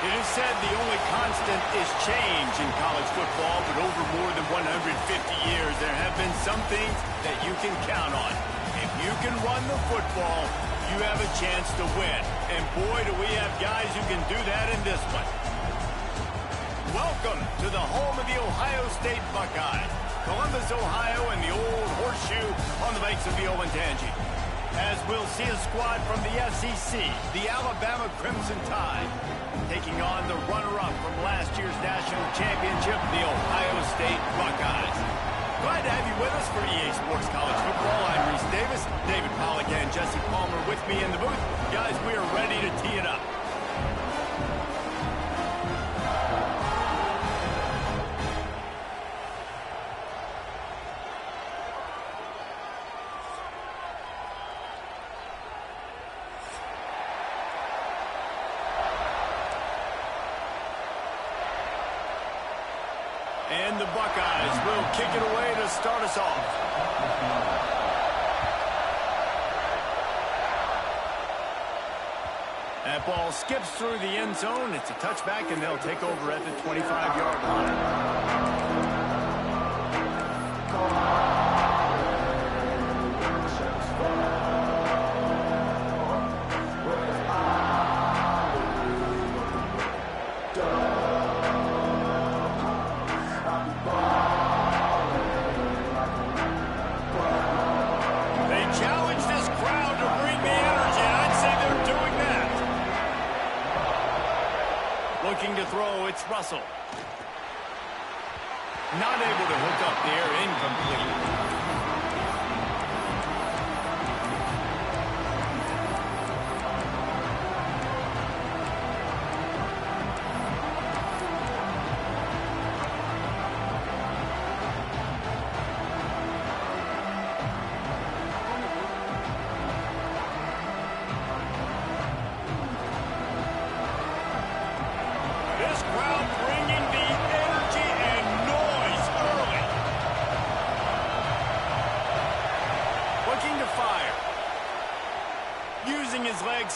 It is said the only constant is change in college football, but over more than 150 years, there have been some things that you can count on. If you can run the football, you have a chance to win. And boy, do we have guys who can do that in this one. Welcome to the home of the Ohio State Buckeyes. Columbus, Ohio, and the old horseshoe on the banks of the Olentangy. As we'll see a squad from the SEC, the Alabama Crimson Tide, taking on the runner-up from last year's national championship, the Ohio State Buckeyes. Glad to have you with us for EA Sports College Football. I'm Reese Davis, David Pollack, and Jesse Palmer with me in the booth. Guys, we are ready to tee it up. And the Buckeyes will kick it away to start us off. That ball skips through the end zone. It's a touchback, and they'll take over at the 25-yard line. Looking to throw, it's Russell. Not able to hook up there, incomplete.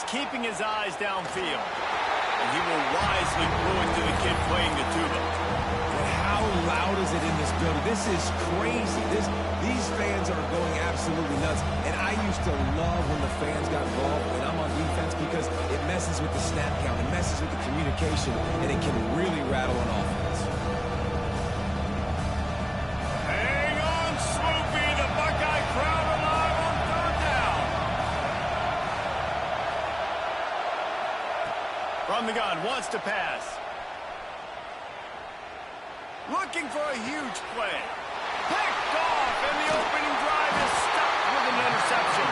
Keeping his eyes downfield. And he will wisely throw it to the kid playing the tuba. And how loud is it in this building? This is crazy. These fans are going absolutely nuts. And I used to love when the fans got involved when I'm on defense because it messes with the snap count, it messes with the communication, and it can really rattle an offense. Hang on, Sloopy. The Buckeye crowd alive on third down. From the gun, wants to pass. Looking for a huge play. Picked off, and the opening drive is stopped with an interception.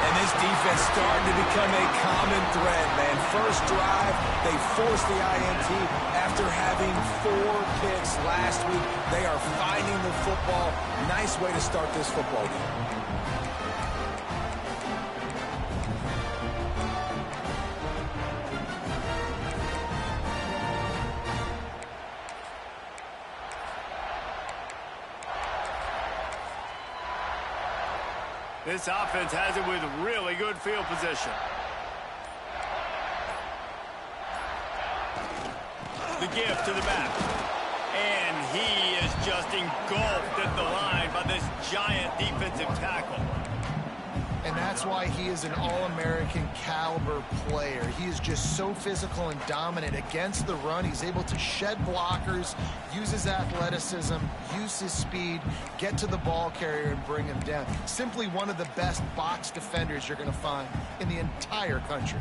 And this defense starting to become a common thread, man. First drive, they forced the INT after having 4 picks last week. They are finding the football. Nice way to start this football game. This offense has it with really good field position. The give to the back. And he is just engulfed at the line by this giant defensive tackle. And that's why he is an All-American caliber player. He is just so physical and dominant against the run. He's able to shed blockers, use his athleticism, use his speed, get to the ball carrier and bring him down. Simply one of the best box defenders you're going to find in the entire country.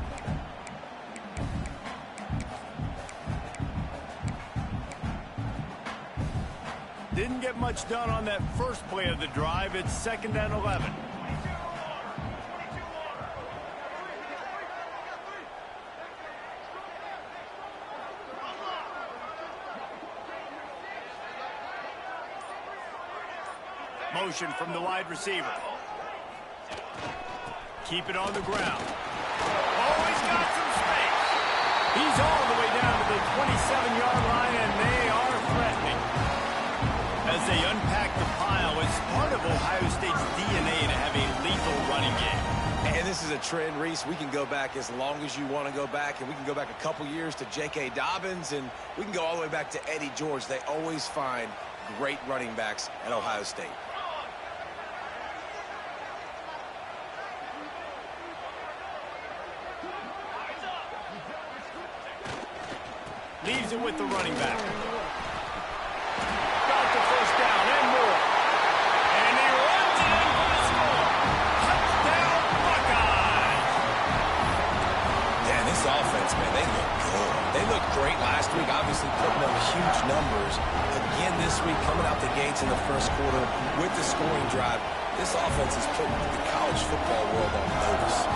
Didn't get much done on that first play of the drive. It's 2nd and 11. Motion from the wide receiver. Keep it on the ground. Oh, he's got some space. He's all the way down to the 27-yard line, and they are threatening. As they unpack the pile, it's part of Ohio State's DNA to have a lethal running game. And this is a trend, Reese. We can go back as long as you want to go back, and we can go back a couple years to J.K. Dobbins, and we can go all the way back to Eddie George. They always find great running backs at Ohio State. Leaves it with the running back. Got the first down and more. And he runs it in for the score. Touchdown, Buckeyes. Yeah, this offense, man, they look good. They looked great last week, obviously putting up huge numbers. Again this week, coming out the gates in the first quarter with the scoring drive. This offense is putting the college football world on notice.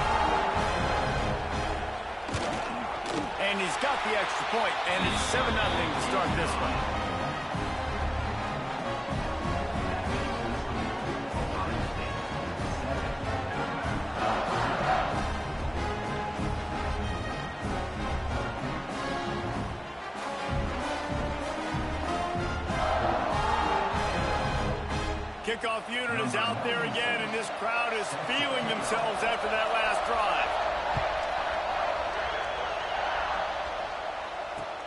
And he's got the extra point, and it's 7-0 to start this one. Kickoff unit is out there again, and this crowd is feeling themselves after that last drive.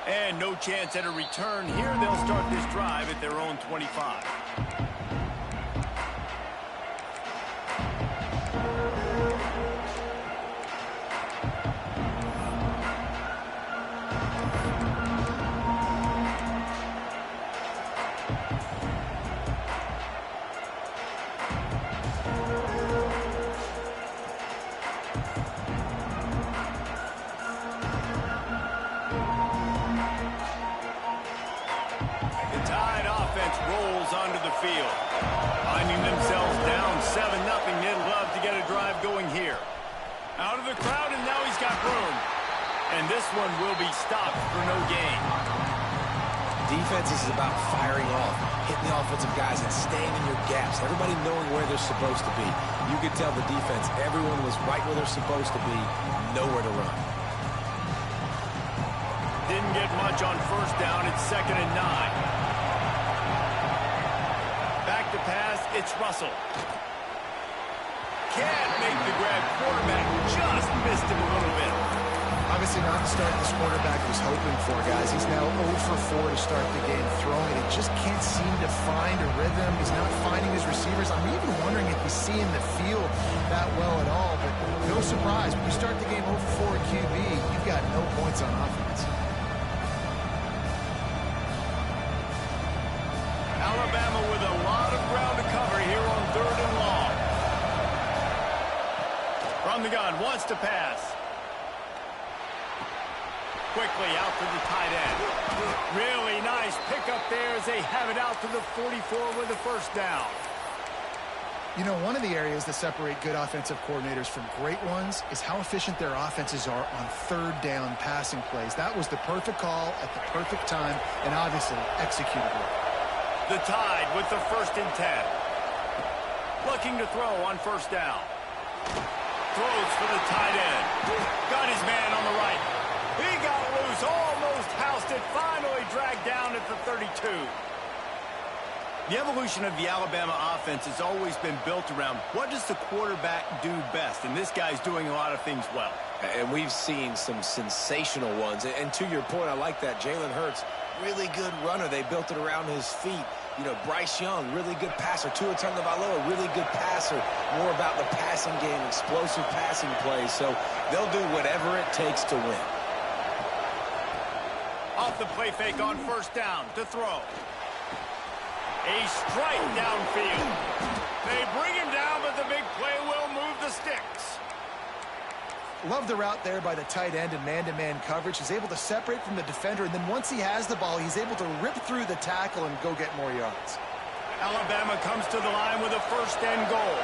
And no chance at a return here. They'll start this drive at their own 25. Onto the field. Finding themselves down 7-0. They'd love to get a drive going here. Out of the crowd, and now he's got room. And this one will be stopped for no gain. Defense is about firing off, hitting the offensive guys, and staying in your gaps. Everybody knowing where they're supposed to be. You could tell the defense, everyone was right where they're supposed to be, nowhere to run. Didn't get much on first down. It's 2nd and 9. To pass, it's Russell. Can't make the grab. Quarterback just missed him a little bit. Obviously not the start this quarterback was hoping for, guys. He's now 0 for 4 to start the game throwing it. He just can't seem to find a rhythm. He's not finding his receivers. I'm even wondering if he's seeing the field that well at all. But no surprise, when you start the game 0 for 4 at QB, you've got no points on offense. Alabama with a lot of ground to cover here on 3rd and long. From the gun, wants to pass. Quickly out to the tight end. Really nice pickup there as they have it out to the 44 with a first down. You know, one of the areas that separate good offensive coordinators from great ones is how efficient their offenses are on 3rd down passing plays. That was the perfect call at the perfect time and obviously executed well. The Tide with the 1st and 10. Looking to throw on first down. Throws for the tight end. Got his man on the right. He got loose, almost housed it, finally dragged down at the 32. The evolution of the Alabama offense has always been built around what does the quarterback do best, and this guy's doing a lot of things well. And we've seen some sensational ones. And to your point, I like that. Jalen Hurts, really good runner. They built it around his feet. You know, Bryce Young, really good passer. Tua Tagovailoa, really good passer. More about the passing game, explosive passing plays. So they'll do whatever it takes to win. Off the play fake on first down to throw. A strike downfield. They bring him down, but the big play will move the sticks. Love the route there by the tight end and man-to-man coverage. He's able to separate from the defender, and then once he has the ball, he's able to rip through the tackle and go get more yards. Alabama comes to the line with a 1st and goal.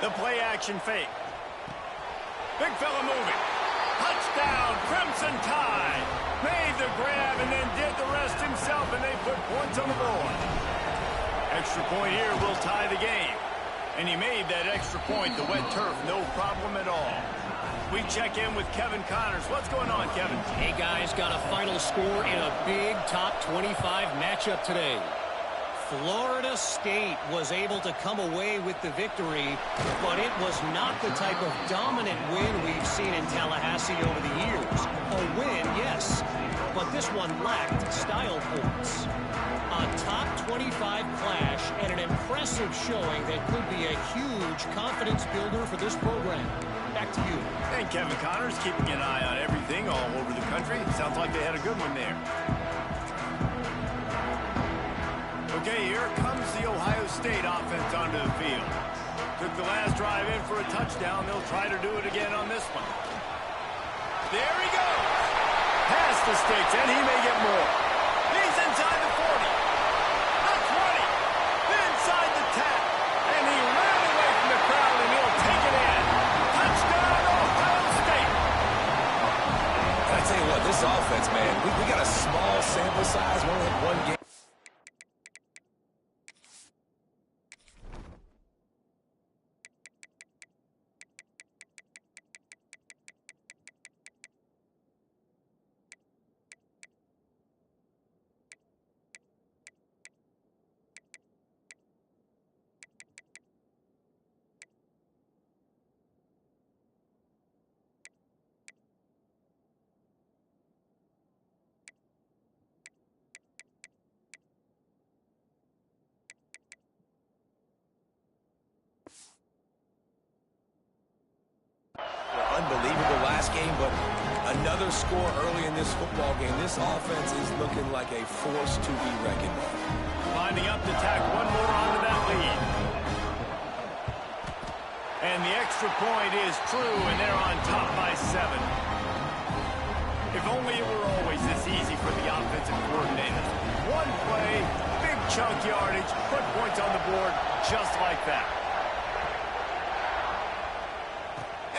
The play action fake. Big fella moving. Touchdown, Crimson Tide. Made the grab and then did the rest himself, and they put points on the board. Extra point here will tie the game. And he made that extra point, the wet turf, no problem at all. We check in with Kevin Connors. What's going on, Kevin? Hey, guys, got a final score in a big top 25 matchup today. Florida State was able to come away with the victory, but it was not the type of dominant win we've seen in Tallahassee over the years. A win, yes, but this one lacked style points. A top 25 clash and an impressive showing that could be a huge confidence builder for this program. Back to you. And Kevin Connors keeping an eye on everything all over the country. Sounds like they had a good one there. Okay, here comes the Ohio State offense onto the field. Took the last drive in for a touchdown. They'll try to do it again on this one. There he goes. Past the sticks, and he may get more. He's inside the 40. The 20. Inside the 10. And he ran away from the crowd, and he'll take it in. Touchdown, Ohio State. I tell you what, this offense, man, we got a small sample size. We only had one game. Unbelievable last game, but another score early in this football game. This offense is looking like a force to be reckoned with. Lining up to tack one more onto that lead. And the extra point is true, and they're on top by 7. If only it were always this easy for the offensive coordinator. One play, big chunk yardage, put points on the board just like that.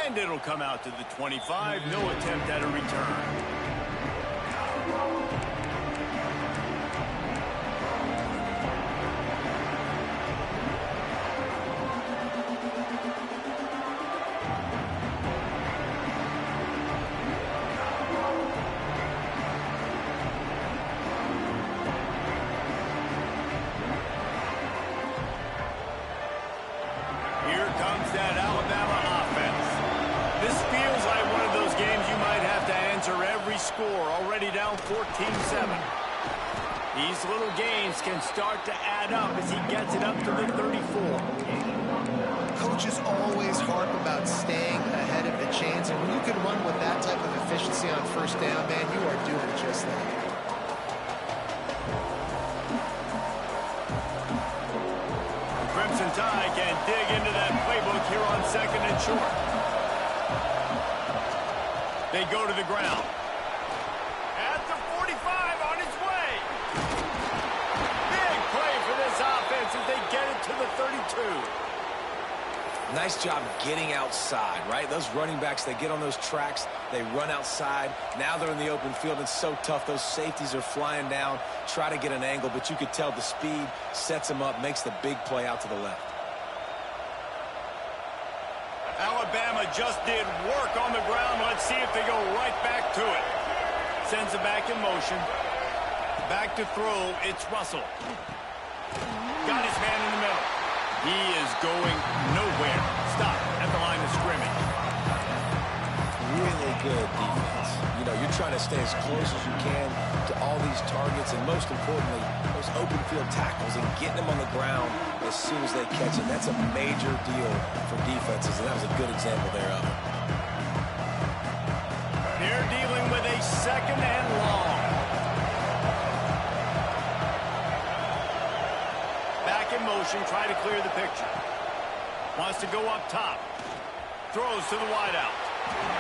And it'll come out to the 25. No attempt at a return. Here comes that Alabama offense. This feels like one of those games you might have to answer every score, already down 14-7. These little games can start to add up as he gets it up to the 34. Coaches always harp about staying ahead of the chains, and when you can run with that type of efficiency on first down, man, you are doing just that. Crimson Tide can dig into that playbook here on 2nd and short. They go to the ground. At the 45, on its way. Big play for this offense as they get it to the 32. Nice job getting outside, right? Those running backs, they get on those tracks, they run outside. Now they're in the open field. It's so tough. Those safeties are flying down, try to get an angle, but you could tell the speed sets them up, makes the big play out to the left. Alabama just did work on the ground. Let's see if they go right back to it. Sends it back in motion. Back to throw. It's Russell. Got his man in the middle. He is going nowhere. Stop at the line of scrimmage. Really good defense. You know, you're trying to stay as close as you can to all these targets, and most importantly, those open field tackles and getting them on the ground as soon as they catch it. That's a major deal for defenses, and that was a good example there of it. They're dealing with a 2nd and long. Back in motion, try to clear the picture. Wants to go up top. Throws to the wideout.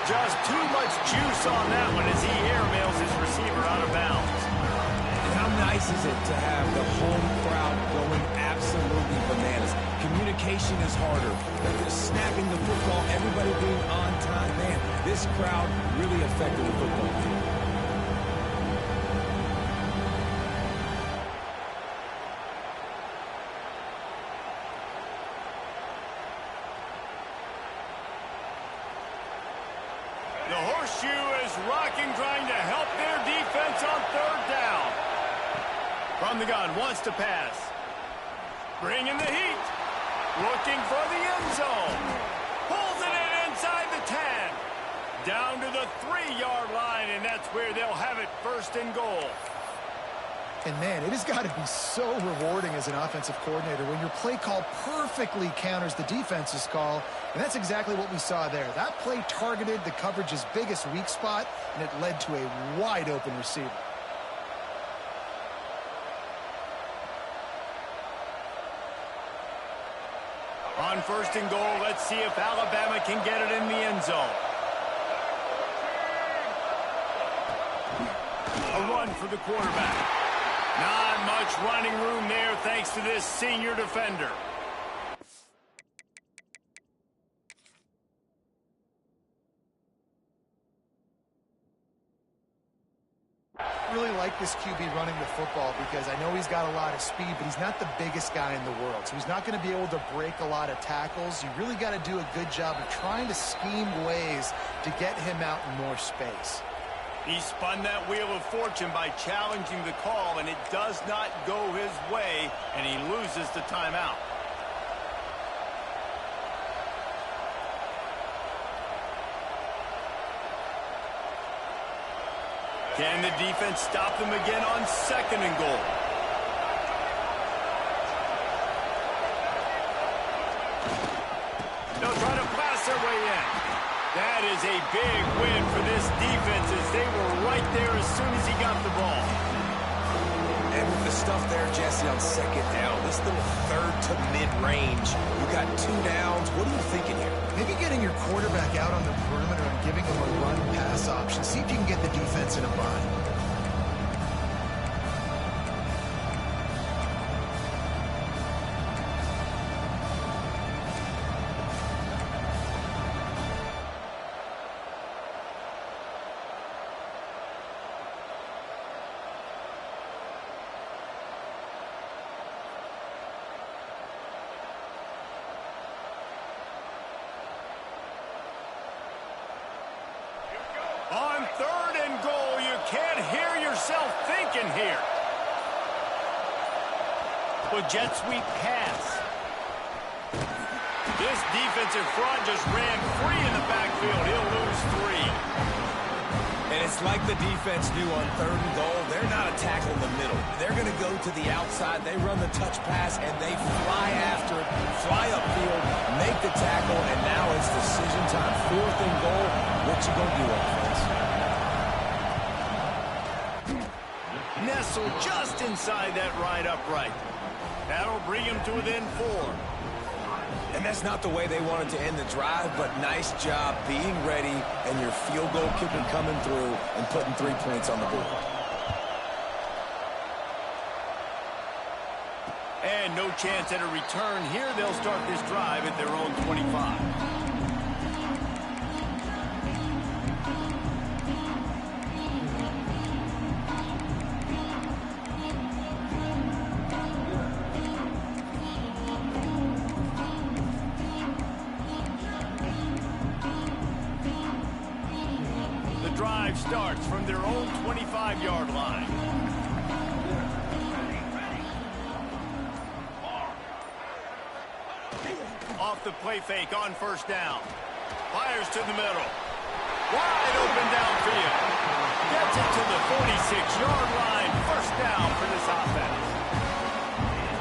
Just too much juice on that one as he airmails his receiver out of bounds. And how nice is it to have the home crowd going absolutely bananas? Communication is harder. They're just snapping the football, everybody being on time. Man, this crowd really affected the football game. The horseshoe is rocking, trying to help their defense on 3rd down. From the gun, wants to pass. Bringing the heat. Looking for the end zone. Pulls it in inside the 10. Down to the 3-yard line, and that's where they'll have it, first and goal. And, man, it has got to be so rewarding as an offensive coordinator when your play call perfectly counters the defense's call, and that's exactly what we saw there. That play targeted the coverage's biggest weak spot, and it led to a wide-open receiver. On first and goal, let's see if Alabama can get it in the end zone. A run for the quarterback. Not much running room there thanks to this senior defender. Really like this QB running the football because I know he's got a lot of speed, but he's not the biggest guy in the world. So he's not going to be able to break a lot of tackles. You really got to do a good job of trying to scheme ways to get him out in more space. He spun that wheel of fortune by challenging the call, and it does not go his way, and he loses the timeout. Can the defense stop them again on second and goal? They'll try to pass their way in. That is a big win for this defense as they were right there as soon as he got the ball. And with the stuff there, Jesse, on second down, this little third to mid-range, you got 2 downs. What are you thinking here? Maybe getting your quarterback out on the perimeter and giving him a run-pass option. See if you can get the defense in a bind. On third and goal, you can't hear yourself thinking here. Well, jet sweep pass. This defensive front just ran free in the backfield. He'll lose 3. And it's like the defense knew on third and goal. They're not a tackle in the middle. They're going to go to the outside. They run the touch pass, and they fly after it, fly upfield, make the tackle, and now it's decision time. Fourth and goal. What you going to do, offense? Nestled just inside that right upright. That'll bring him to within 4. And that's not the way they wanted to end the drive, but nice job being ready and your field goal kicker coming through and putting 3 points on the board. And no chance at a return here. They'll start this drive at their own 25. Drive starts from their own 25-yard line. Off the play fake on first down. Fires to the middle. Wide open downfield. Gets it to the 46-yard line. First down for this offense.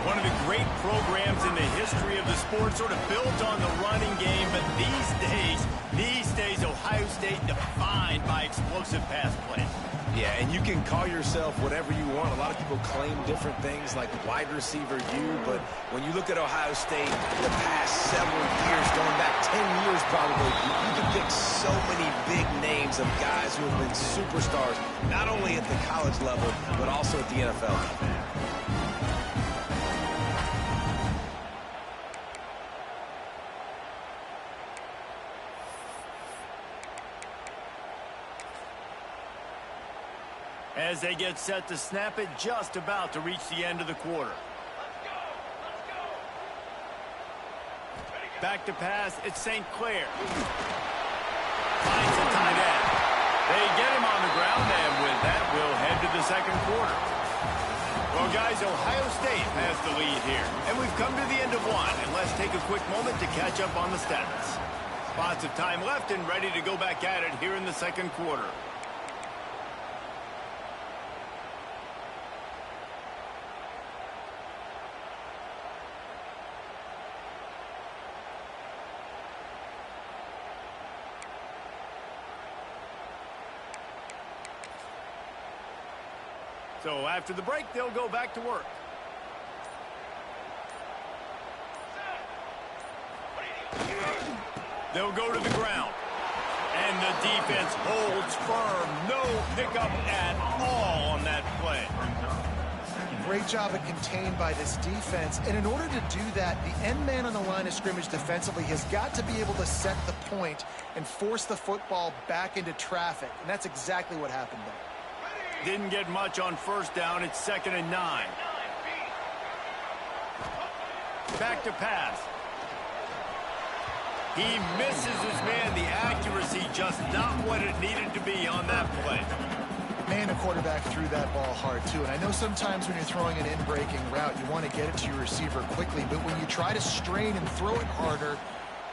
One of the great programs in the history of the sport, sort of built on the running game, but these days, Ohio State defined by explosive pass play. Yeah, and you can call yourself whatever you want. A lot of people claim different things like wide receiver U, but when you look at Ohio State the past several years, going back 10 years probably, you can pick so many big names of guys who have been superstars, not only at the college level, but also at the NFL level. As they get set to snap it, just about to reach the end of the quarter. Back to pass, it's St. Clair. Finds a tight end. They get him on the ground, and with that, we'll head to the second quarter. Well, guys, Ohio State has the lead here. And we've come to the end of one. And let's take a quick moment to catch up on the stats. Lots of time left and ready to go back at it here in the second quarter. So after the break, they'll go back to work. They'll go to the ground. And the defense holds firm. No pickup at all on that play. Great job of contained by this defense. And in order to do that, the end man on the line of scrimmage defensively has got to be able to set the point and force the football back into traffic. And that's exactly what happened there. Didn't get much on first down. It's 2nd and 9. Back to pass. He misses his man. The accuracy just not what it needed to be on that play. Man, a quarterback threw that ball hard, too. And I know sometimes when you're throwing an in-breaking route, you want to get it to your receiver quickly. But when you try to strain and throw it harder,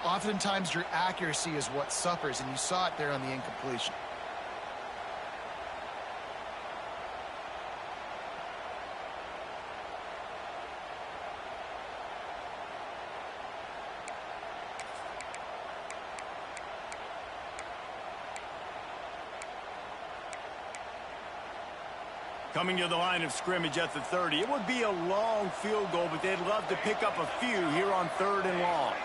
oftentimes your accuracy is what suffers. And you saw it there on the incompletion. Coming to the line of scrimmage at the 30. It would be a long field goal, but they'd love to pick up a few here on 3rd and long.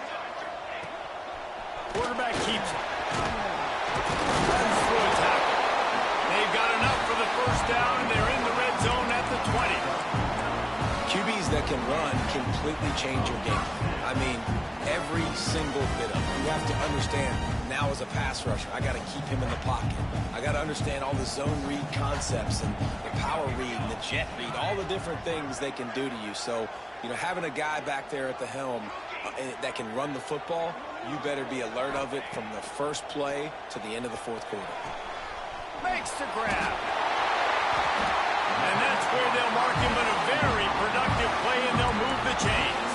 Quarterback keeps it. Runs through a tackle. They've got enough for the first down, and they're in the red zone at the 20. QBs that can run completely change your game. I mean, every single bit of it. You have to understand, now as a pass rusher, I got to keep him in the pocket. I got to understand all the zone read concepts and the power read and the jet read, all the different things they can do to you. So, you know, having a guy back there at the helm that can run the football, you better be alert of it from the first play to the end of the fourth quarter. Makes the grab. And that's where they'll mark him, but a very productive play, and they'll move the chains.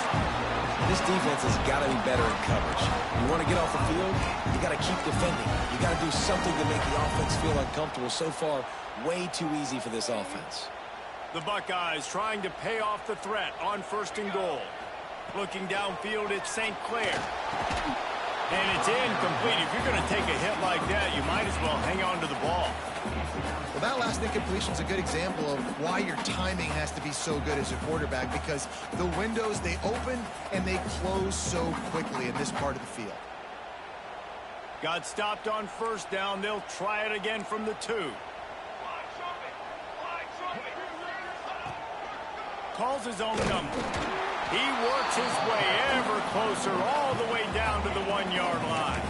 This defense has got to be better in coverage. You want to get off the field, you got to keep defending. You got to do something to make the offense feel uncomfortable. So far, way too easy for this offense. The Buckeyes trying to pay off the threat on 1st and goal. Looking downfield, it's St. Clair. And it's incomplete. If you're going to take a hit like that, you might as well hang on to the ball. Well, that last incompletion is a good example of why your timing has to be so good as a quarterback, because the windows, they open and they close so quickly in this part of the field. Got stopped on 1st down. They'll try it again from the 2. Calls his own number. He works his way ever closer all the way down to the 1-yard line.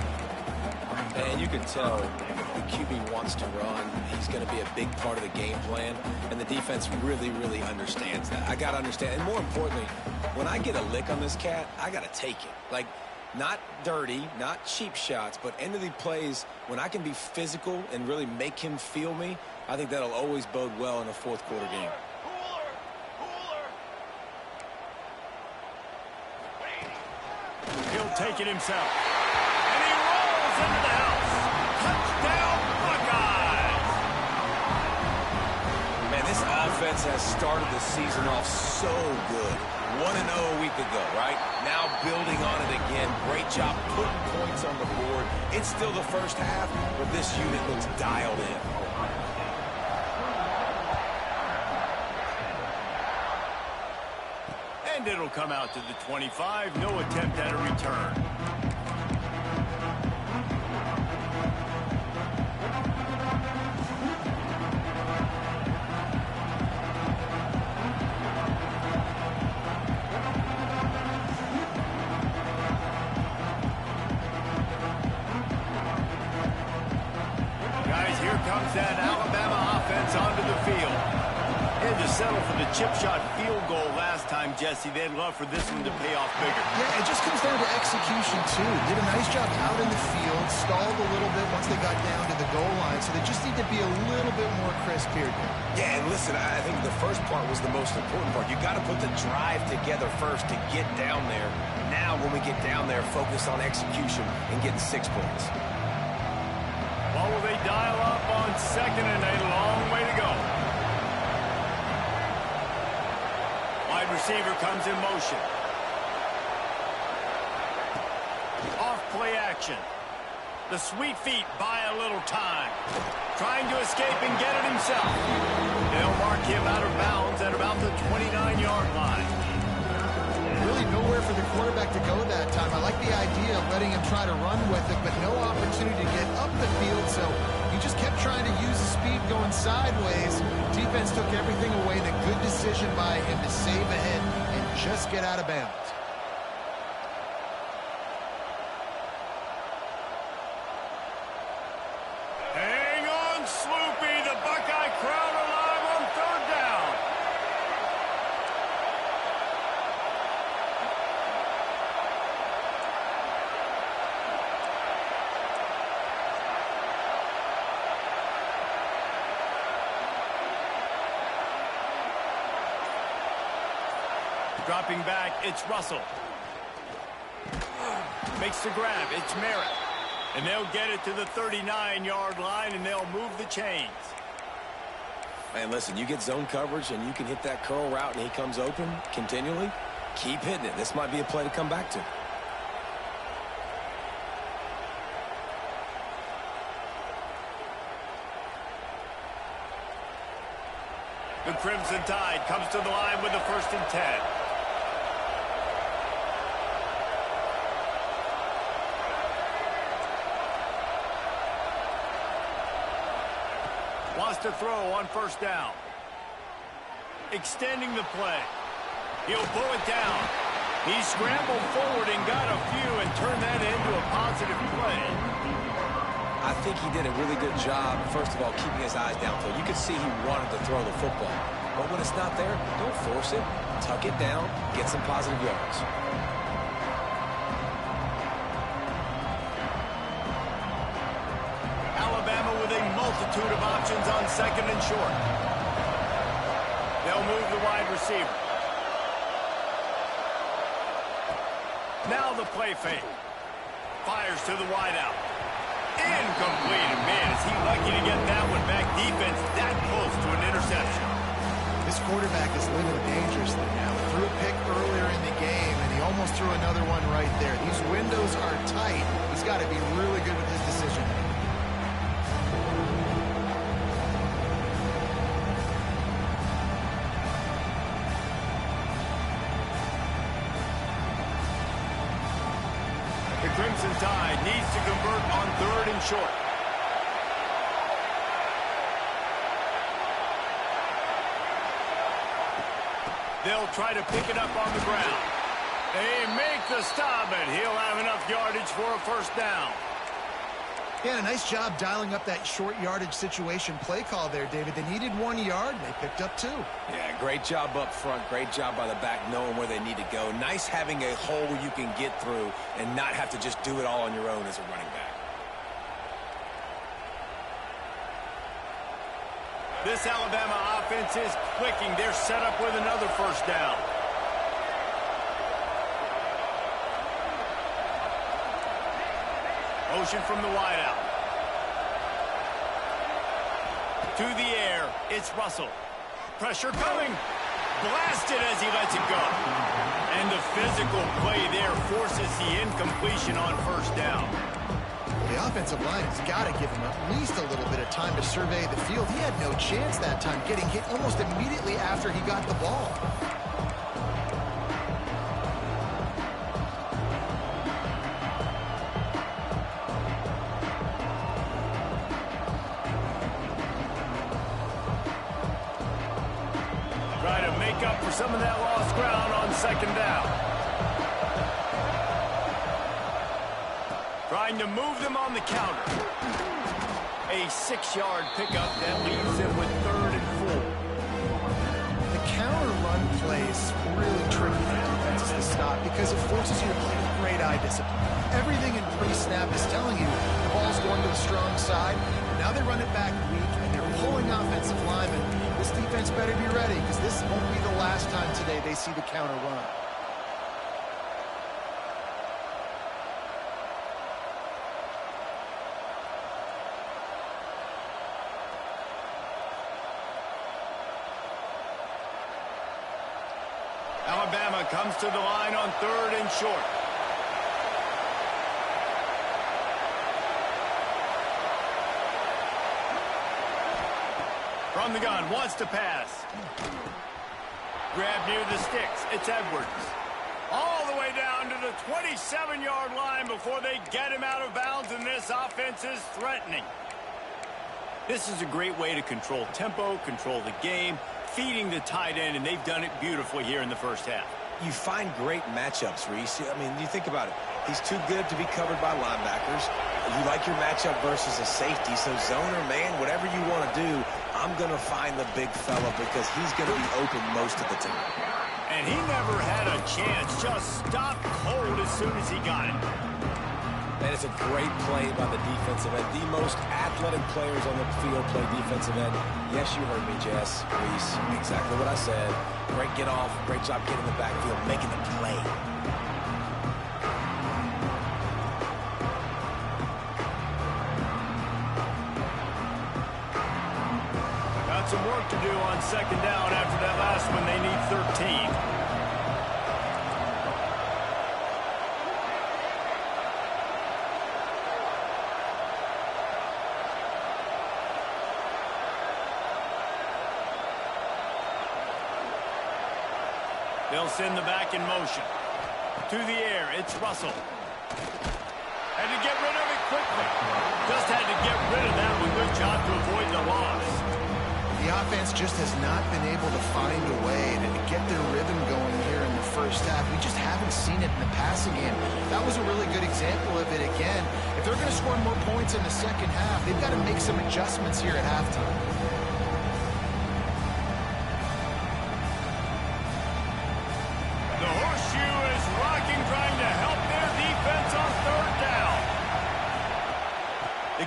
And you can tell the QB wants to run. He's going to be a big part of the game plan, and the defense really, really understands that. I got to understand, and more importantly, when I get a lick on this cat, I got to take it. Like, not dirty, not cheap shots, but end of the plays, when I can be physical and really make him feel me, I think that'll always bode well in a fourth quarter game. He'll take it himself. And he rolls into the house. Touchdown, Buckeyes! Man, this offense has started the season off so good. 1-0 a week ago, right? Now building on it again. Great job putting points on the board. It's still the first half, but this unit looks dialed in. And it'll come out to the 25. No attempt at a return. Guys, here comes that Alabama offense onto the field. Had to settle for the chip shot field goal last time, Jesse. They'd love for this one to pay off bigger. Yeah, it just comes down to execution, too. Did a nice job out in the field, field stalled a little bit once they got down to the goal line, so they just need to be a little bit more crisp here. Yeah, and listen, I think the first part was the most important part. You got to put the drive together first to get down there. Now, when we get down there, focus on execution and getting 6 points. Well, will they dial up on second and a long way to go? Wide receiver comes in motion. Off play action. The sweet feet buy a little time. Trying to escape and get it himself. They'll mark him out of bounds at about the 29-yard line. Really nowhere for the quarterback to go that time. I like the idea of letting him try to run with it, but no opportunity to get up the field, so he just kept trying to use the speed going sideways. Defense took everything away. The good decision by him to save ahead and just get out of bounds. Hang on, Sloopy. The Buckeye crowd alive on third down. Dropping back, it's Russell. Makes the grab, it's Merritt. And they'll get it to the 39-yard line, and they'll move the chains. Man, listen, you get zone coverage and you can hit that curl route and he comes open continually, keep hitting it. This might be a play to come back to. The Crimson Tide comes to the line with the 1st and 10. Wants to throw on 1st down. Extending the play. He'll pull it down. He scrambled forward and got a few and turned that into a positive play. I think he did a really good job, first of all, keeping his eyes downfield. You could see he wanted to throw the football. But when it's not there, don't force it. Tuck it down, get some positive yards. Alabama with a multitude of options on 2nd and short. They'll move the wide receiver. Now the play fake. Fires to the wideout. Incomplete. And man, is he lucky to get that one back. Defense that close to an interception. This quarterback is living dangerously now. Threw a pick earlier in the game, and he almost threw another one right there. These windows are tight. He's got to be really good with his decision. The Crimson Tide needs to convert on 3rd and short. They'll try to pick it up on the ground. They make the stop, and he'll have enough yardage for a 1st down. Yeah, a nice job dialing up that short yardage situation play call there, David. They needed 1 yard, and they picked up 2. Yeah, great job up front. Great job by the back knowing where they need to go. Nice having a hole you can get through and not have to just do it all on your own as a running back. This Alabama offense is clicking. They're set up with another 1st down. Motion from the wideout. To the air, it's Russell. Pressure coming. Blasted as he lets it go. And the physical play there forces the incompletion on 1st down. The offensive line has got to give him at least a little bit of time to survey the field. He had no chance that time, getting hit almost immediately after he got the ball. Try to make up for some of that lost ground on 2nd down. Trying to move them on the counter. A 6-yard pickup that leaves them with 3rd and 4. The counter run play is really tricky for defenses to stop because it forces you to play with great eye discipline. Everything in pre-snap is telling you going to the strong side. Now they run it back weak, and they're pulling offensive linemen. This defense better be ready, because this won't be the last time today they see the counter run. Alabama comes to the line on 3rd and short. From the gun, wants to pass. Grab near the sticks. It's Edwards. All the way down to the 27-yard line before they get him out of bounds, and this offense is threatening. This is a great way to control tempo, control the game, feeding the tight end, and they've done it beautifully here in the first half. You find great matchups, Reese. I mean, you think about it. He's too good to be covered by linebackers. You like your matchup versus a safety, so zone or man, whatever you want to do, I'm going to find the big fella because he's going to be open most of the time. And he never had a chance, just stopped cold as soon as he got it. And it's a great play by the defensive end. The most athletic players on the field play defensive end. Yes, you heard me, Jess, Reese. Exactly what I said. Great get off. Great job getting in the backfield, making the play. Got some work to do on 2nd down after that last one. They need 13. They'll send the back in motion. To the air, it's Russell. Had to get rid of it quickly. Just had to get rid of that one. Good job to avoid the loss. The offense just has not been able to find a way to get their rhythm going here in the first half. We just haven't seen it in the passing game. That was a really good example of it again. If they're going to score more points in the second half, they've got to make some adjustments here at halftime.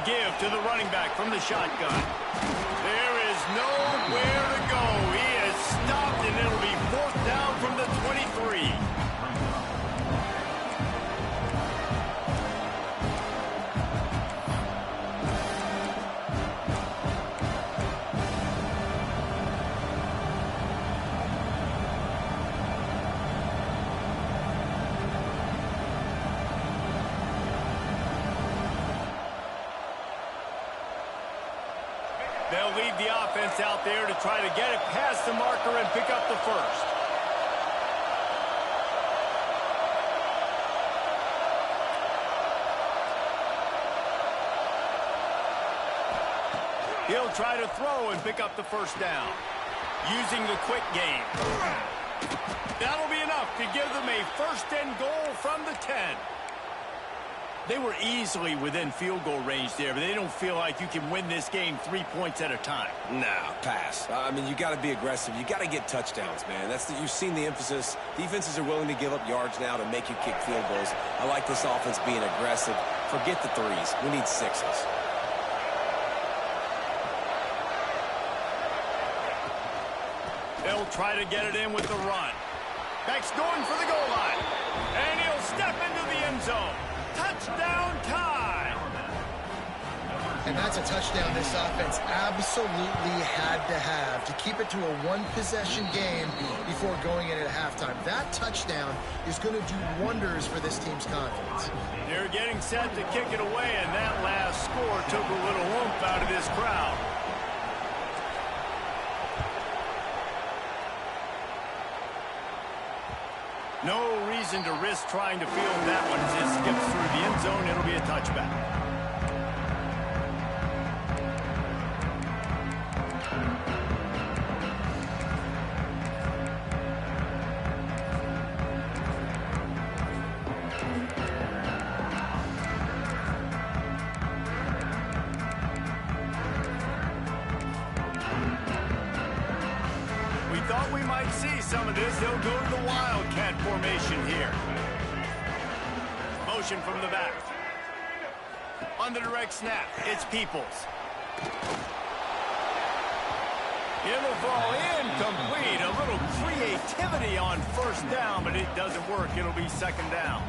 Give to the running back from the shotgun. There is nowhere to go. He is stopped, and it'll be 4th down from the 23. They'll lead the offense out there to try to get it past the marker and pick up the first. He'll try to throw and pick up the first down, using the quick game. That'll be enough to give them a 1st and goal from the 10. They were easily within field goal range there, but they don't feel like you can win this game 3 points at a time. Nah, pass. I mean, you got to be aggressive. You got to get touchdowns, man. You've seen the emphasis. Defenses are willing to give up yards now to make you kick field goals. I like this offense being aggressive. Forget the 3s. We need 6s. They'll try to get it in with the run. Beck's going for the goal line. And he'll step into the end zone. Touchdown time! And that's a touchdown this offense absolutely had to have to keep it to a one-possession game before going in at halftime. That touchdown is going to do wonders for this team's confidence. They're getting set to kick it away, and that last score took a little oomph out of this crowd. No reason to risk trying to field that one as it skips through the end zone. It'll be a touchback. Thought we might see some of this. They'll go to the Wildcat formation here. Motion from the back. On On the direct snap, it's Peoples. It'll fall incomplete. A little creativity on first down, but it doesn't work. It'll be second down.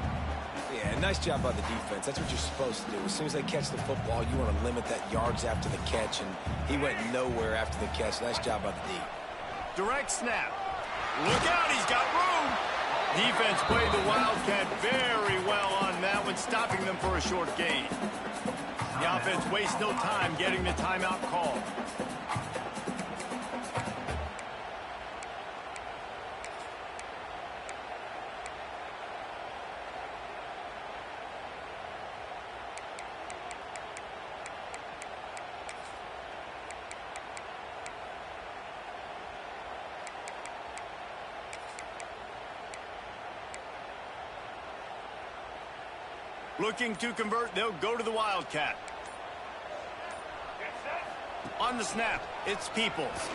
Yeah, nice job by the defense. That's what you're supposed to do. As soon as they catch the football, you want to limit that yards after the catch, and he went nowhere after the catch. Nice job by the D. Direct snap. Look out, he's got room. Defense played the Wildcat very well on that one, stopping them for a short gain. The offense wastes no time getting the timeout called. Looking to convert, they'll go to the Wildcat. On the snap, it's Peoples.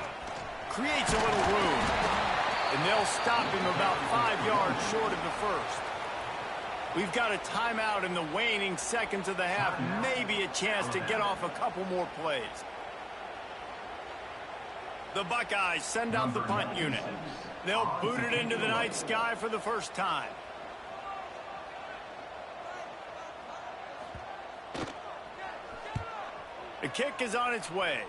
Creates a little room. And they'll stop him about 5 yards short of the first. We've got a timeout in the waning seconds of the half. Maybe a chance to get off a couple more plays. The Buckeyes send out the punt unit. They'll boot it into the night sky for the first time. The kick is on its way.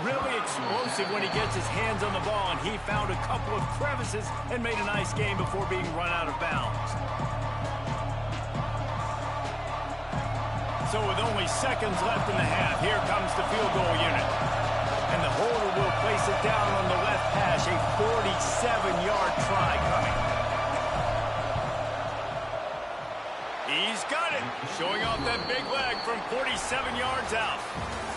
Really explosive when he gets his hands on the ball, and he found a couple of crevices and made a nice game before being run out of bounds. So with only seconds left in the half, here comes the field goal unit. And the holder will place it down on the left hash, a 47-yard try coming. He's got it, showing off that big leg from 47 yards out.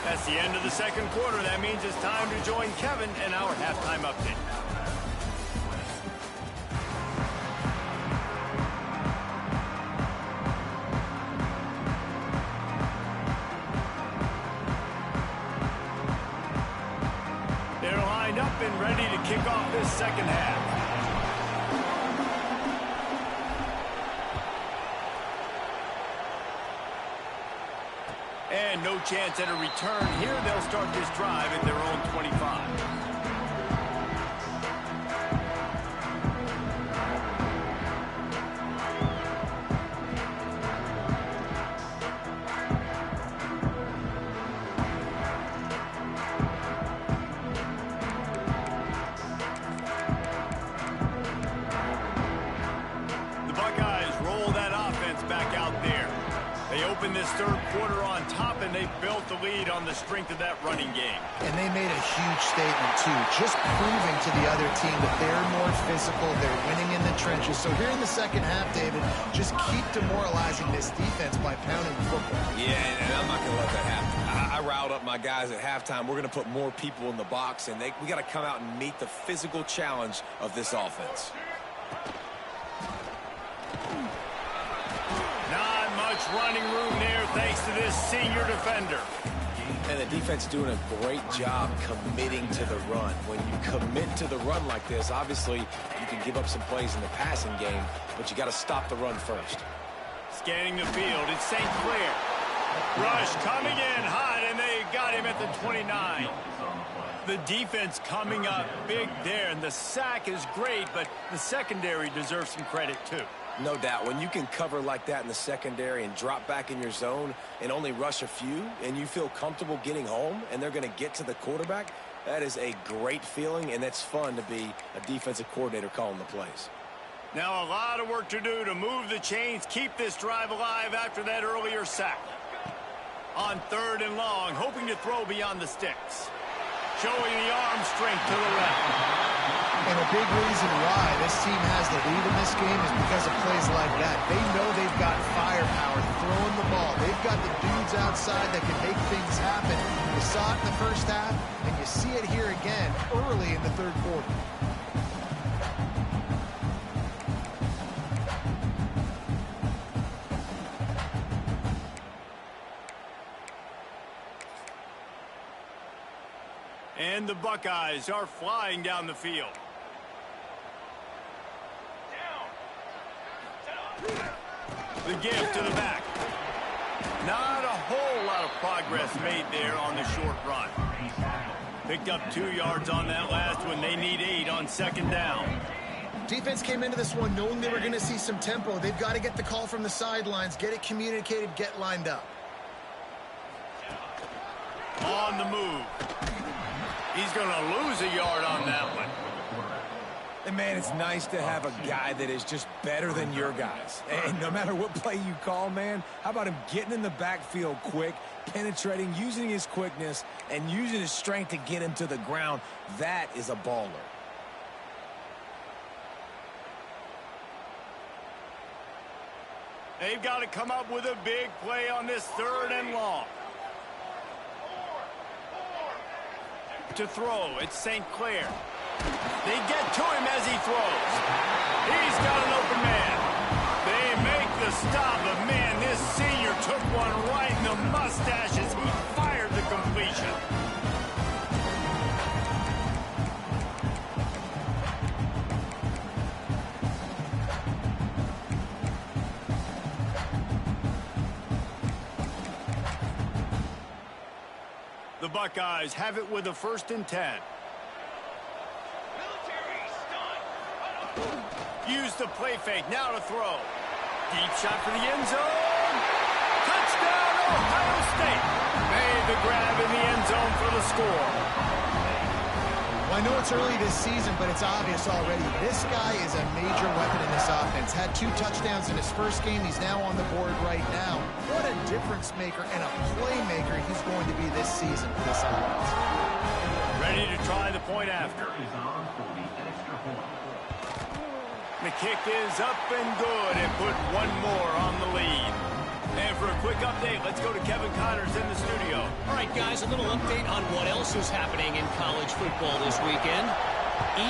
That's the end of the second quarter. That means it's time to join Kevin in our halftime update. They're lined up and ready to kick off this second half. And no chance at a return here. They'll start this drive at their own 25. The Buckeyes roll that offense back out there. They opened this third quarter on top, and they built the lead on the strength of that running game. And they made a huge statement, too, just proving to the other team that they're more physical, they're winning in the trenches. So here in the second half, David, just keep demoralizing this defense by pounding the football. Yeah, and I'm not going to let that happen. I riled up my guys at halftime. We're going to put more people in the box, and we got to come out and meet the physical challenge of this offense. Running room there thanks to this senior defender. And the defense doing a great job committing to the run. When you commit to the run like this, obviously you can give up some plays in the passing game, but you got to stop the run first. Scanning the field, it's St. Clair. Rush coming in hot, and they got him at the 29. The defense coming up big there, and the sack is great, but the secondary deserves some credit too. No doubt. When you can cover like that in the secondary and drop back in your zone and only rush a few, and you feel comfortable getting home and they're going to get to the quarterback, that is a great feeling, and that's fun to be a defensive coordinator calling the plays. Now a lot of work to do to move the chains, keep this drive alive after that earlier sack. On third and long, hoping to throw beyond the sticks. Showing the arm strength to the left. And a big reason why this team has the lead in this game is because of plays like that. They know they've got firepower throwing the ball. They've got the dudes outside that can make things happen. You saw it in the first half, and you see it here again early in the third quarter. And the Buckeyes are flying down the field. The give to the back. Not a whole lot of progress made there on the short run. Picked up 2 yards on that last one. They need 8 on second down. Defense came into this one knowing they were going to see some tempo. They've got to get the call from the sidelines, get it communicated, get lined up. On the move. He's going to lose a yard on that one. And, man, it's nice to have a guy that is just better than your guys. And no matter what play you call, man, how about him getting in the backfield quick, penetrating, using his quickness, and using his strength to get him to the ground? That is a baller. They've got to come up with a big play on this 3rd and long. To throw, it's St. Clair. They get to him as he throws. He's got an open man. They make the stop, but man, this senior took one right in the mustache as he fired the completion. The Buckeyes have it with a 1st and 10. Use the play fake, now to throw. Deep shot for the end zone. Touchdown, Ohio State. Made the grab in the end zone for the score. Well, I know it's early this season, but it's obvious already. This guy is a major weapon in this offense. Had 2 touchdowns in his first game. He's now on the board right now. What a difference maker and a playmaker he's going to be this season for this offense. Ready to try the point after. The kick is up and good and put 1 more on the lead. And for a quick update, let's go to Kevin Connors in the studio. All right, guys, a little update on what else is happening in college football this weekend.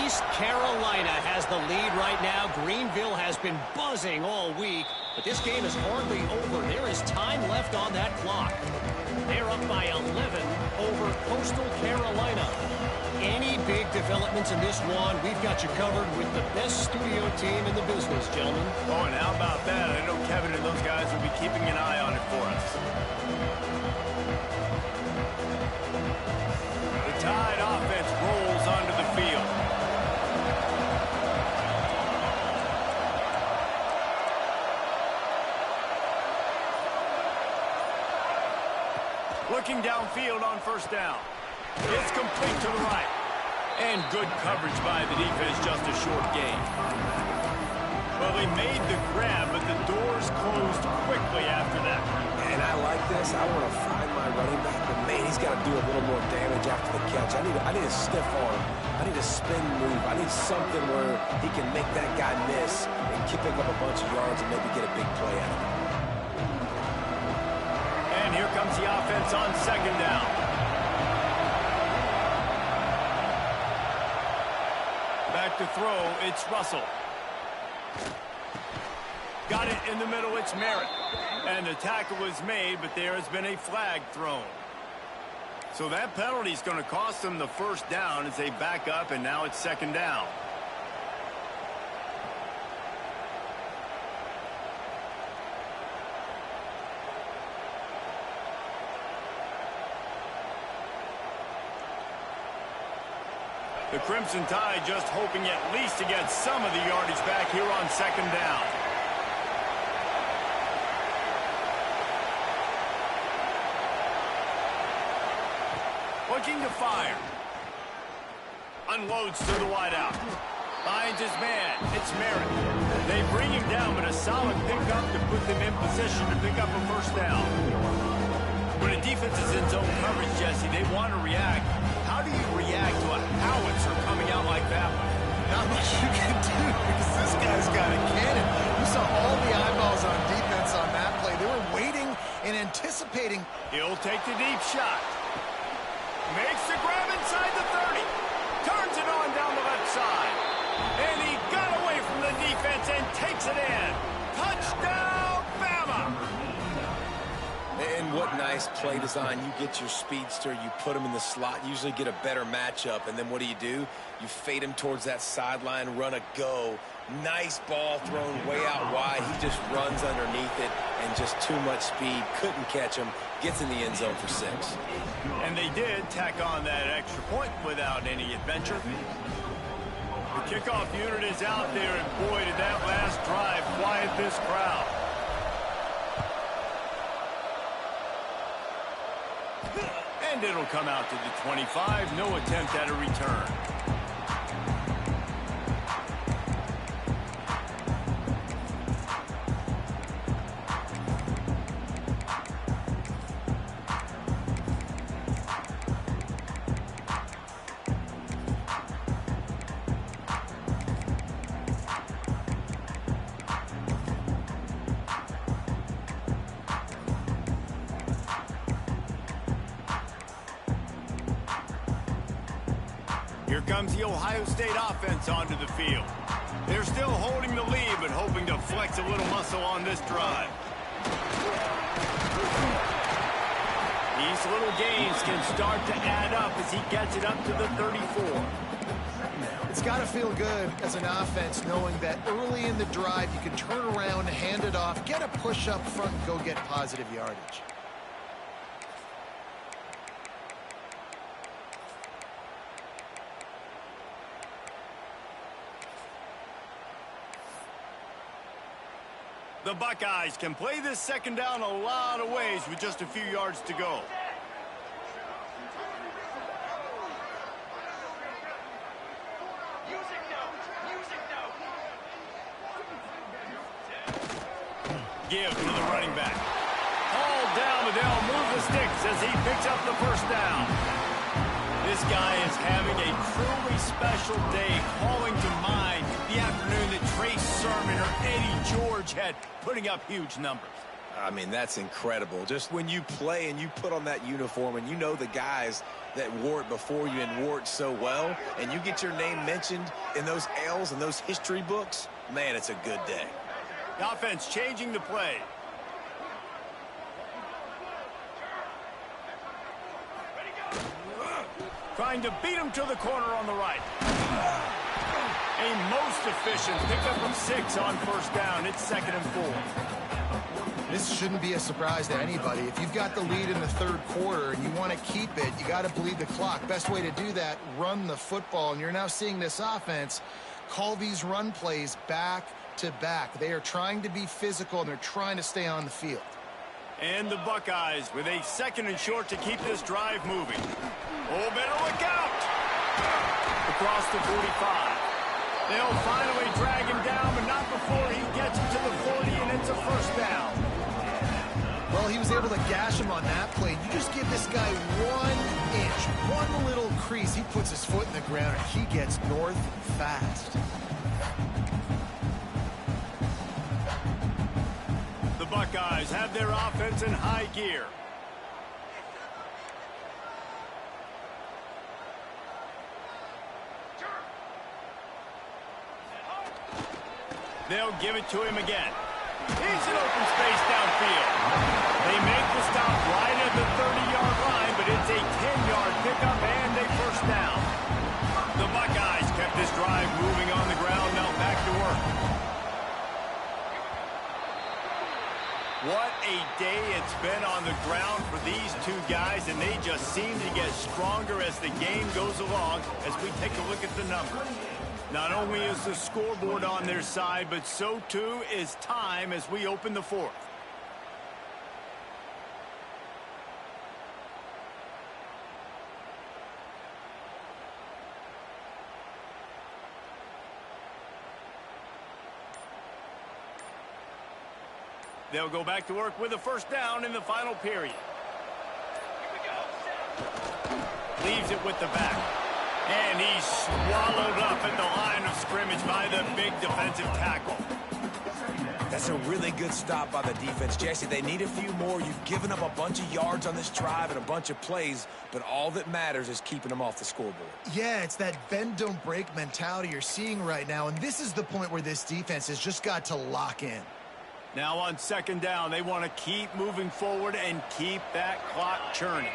East Carolina has the lead right now. Greenville has been buzzing all week, but this game is hardly over. There is time left on that clock. They're up by 11 over Coastal Carolina. Any big developments in this one, we've got you covered with the best studio team in the business, gentlemen. Oh, and how about that? I know Kevin and those guys will be keeping an eye on it for us. The Tide offense rolls onto the field. Looking downfield on 1st down. It's complete to the right. And good coverage by the defense, just a short gain. Well, they made the grab, but the doors closed quickly after that. And I like this. I want to find my running back, but man, he's got to do a little more damage after the catch. I need a stiff arm. I need a spin move. I need something where he can make that guy miss and pick up a bunch of yards and maybe get a big play out of it. And here comes the offense on 2nd down. Back to throw, it's Russell. Got it in the middle, it's Merritt. And the tackle was made, but there has been a flag thrown. So that penalty is going to cost them the 1st down as they back up, and now it's 2nd down. The Crimson Tide just hoping at least to get some of the yardage back here on 2nd down. Looking to fire. Unloads to the wideout. Finds his man. It's Merritt. They bring him down, but a solid pickup to put them in position to pick up a 1st down. When a defense is in zone coverage, Jesse, they want to react. How do you react to a howitzer coming out like that one? Not much you can do because this guy's got a cannon. You saw all the eyeballs on defense on that play. They were waiting and anticipating. He'll take the deep shot. Makes the grab inside the 30. Turns it on down the left side. And he got away from the defense and takes it in. Touchdown, Bama! And what night nice play design. You get your speedster, you put him in the slot, usually get a better matchup, and then what do? You fade him towards that sideline, run a go. Nice ball thrown way out wide. He just runs underneath it, and just too much speed. Couldn't catch him. Gets in the end zone for 6. And they did tack on that extra point without any adventure. The kickoff unit is out there, and boy, did that last drive quiet this crowd. And it'll come out to the 25. No attempt at a return. Here comes the Ohio State offense onto the field. They're still holding the lead, but hoping to flex a little muscle on this drive. These little gains can start to add up as he gets it up to the 34. It's got to feel good as an offense knowing that early in the drive you can turn around, hand it off, get a push up front, and go get positive yardage. The Buckeyes can play this second down a lot of ways with just a few yards to go. Give to the running back. All down, but they'll move the sticks as he picks up the first down. This guy is having a truly special day, calling to mind the afternoon that Trace Sermon or Eddie George had, putting up huge numbers. I mean, that's incredible. Just when you play and you put on that uniform and you know the guys that wore it before you and wore it so well, and you get your name mentioned in those L's and those history books, man, it's a good day. The offense changing the play. Trying to beat him to the corner on the right. A most efficient pickup of 6 on first down. It's 2nd and 4. This shouldn't be a surprise to anybody. If you've got the lead in the third quarter and you want to keep it, you got to bleed the clock. Best way to do that, run the football. And you're now seeing this offense call these run plays back to back. They are trying to be physical, and they're trying to stay on the field. And the Buckeyes with a 2nd and short to keep this drive moving. Oh, better look out! Across the 45. They'll finally drag him down, but not before he gets to the 40, and it's a first down. Well, he was able to gash him on that play. You just give this guy 1 inch, one little crease. He puts his foot in the ground, and he gets north fast. The Buckeyes have their offense in high gear. They'll give it to him again. He's in open space downfield. They make the stop right at the 30-yard line, but it's a 10-yard pickup and a first down. The Buckeyes kept this drive moving on the ground, now back to work. What a day it's been on the ground for these two guys, and they just seem to get stronger as the game goes along as we take a look at the numbers. Not only is the scoreboard on their side, but so too is time as we open the fourth. They'll go back to work with a first down in the final period. Leaves it with the back. And he's swallowed up at the line of scrimmage by the big defensive tackle. That's a really good stop by the defense, Jesse. They need a few more. You've given up a bunch of yards on this drive and a bunch of plays, but all that matters is keeping them off the scoreboard. Yeah, it's that bend, don't break mentality you're seeing right now, and this is the point where this defense has just got to lock in. Now on second down, they want to keep moving forward and keep that clock churning.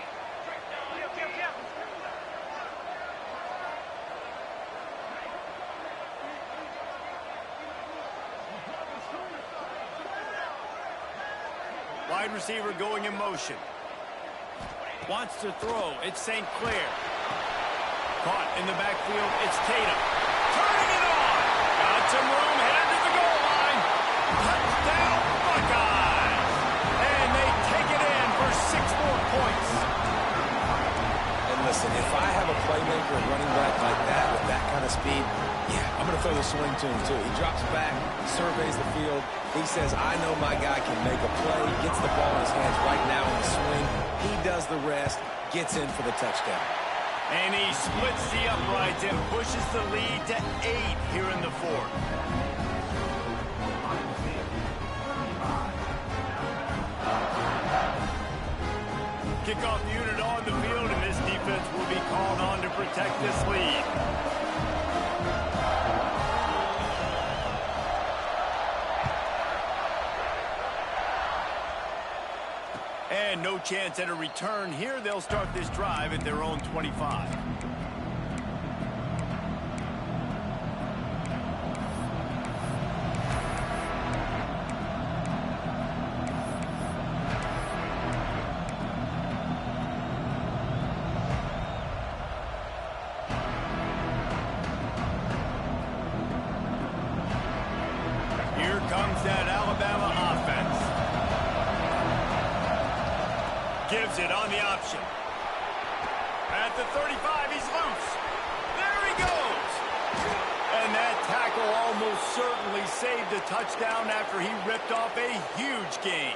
Wide receiver going in motion. Wants to throw. It's St. Clair. Caught in the backfield. It's Tatum. Turning it on. Got some room. Headed to the goal line. Touchdown, Buckeyes. And they take it in for 6 more points. And listen, if I have a playmaker running back like that with that kind of speed, yeah, I'm going to throw the swing to him too. He drops back, surveys the field. He says, I know my guy can make a play. Gets the ball in his hands right now in the swing. He does the rest, gets in for the touchdown. And he splits the uprights and pushes the lead to 8 here in the fourth. Kickoff unit on the field, and this defense will be called on to protect this lead. And no chance at a return here. They'll start this drive at their own 25. Here comes that Alabama offense. Gives it on the option. At the 35, he's loose. There he goes. And that tackle almost certainly saved a touchdown after he ripped off a huge gain.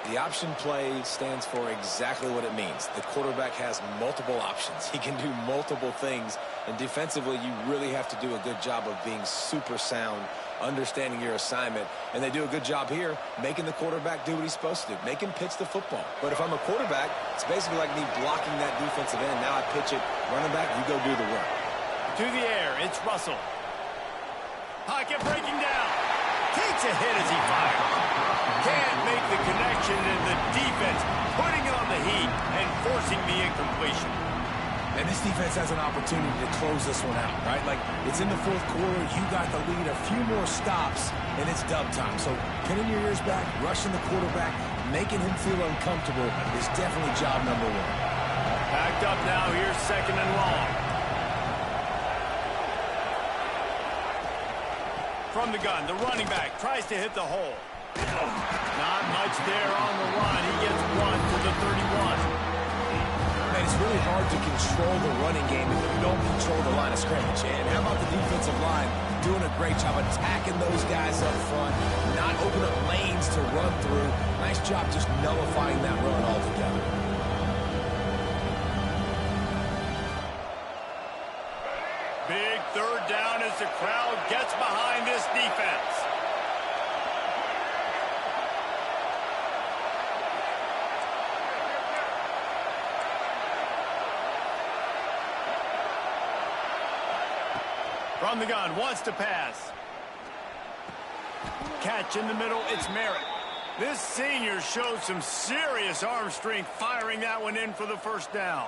The option play stands for exactly what it means. The quarterback has multiple options. He can do multiple things. And defensively, you really have to do a good job of being super sound, understanding your assignment. And they do a good job here, making the quarterback do what he's supposed to do, make him pitch the football. But if I'm a quarterback, it's basically like me blocking that defensive end. Now I pitch it, running back, you go do the work. To the air, it's Russell. Pocket breaking down. Takes a hit as he fires. Can't make the connection, and the defense putting on the heat and forcing the incompletion. And this defense has an opportunity to close this one out, right? Like, it's in the fourth quarter, you got the lead, a few more stops, and it's dub time. So pinning your ears back, rushing the quarterback, making him feel uncomfortable is definitely job number 1. Backed up now, here's second and long. From the gun, the running back tries to hit the hole. Not much there on the run. He gets 1 to the 31. Man, it's really hard to control the running game if you don't control the line of scrimmage. And how about the defensive line doing a great job attacking those guys up front, not open up lanes to run through. Nice job just nullifying that run altogether. Big third down as the crowd gets behind this defense. From the gun, wants to pass. Catch in the middle, it's Merritt. This senior showed some serious arm strength firing that one in for the first down.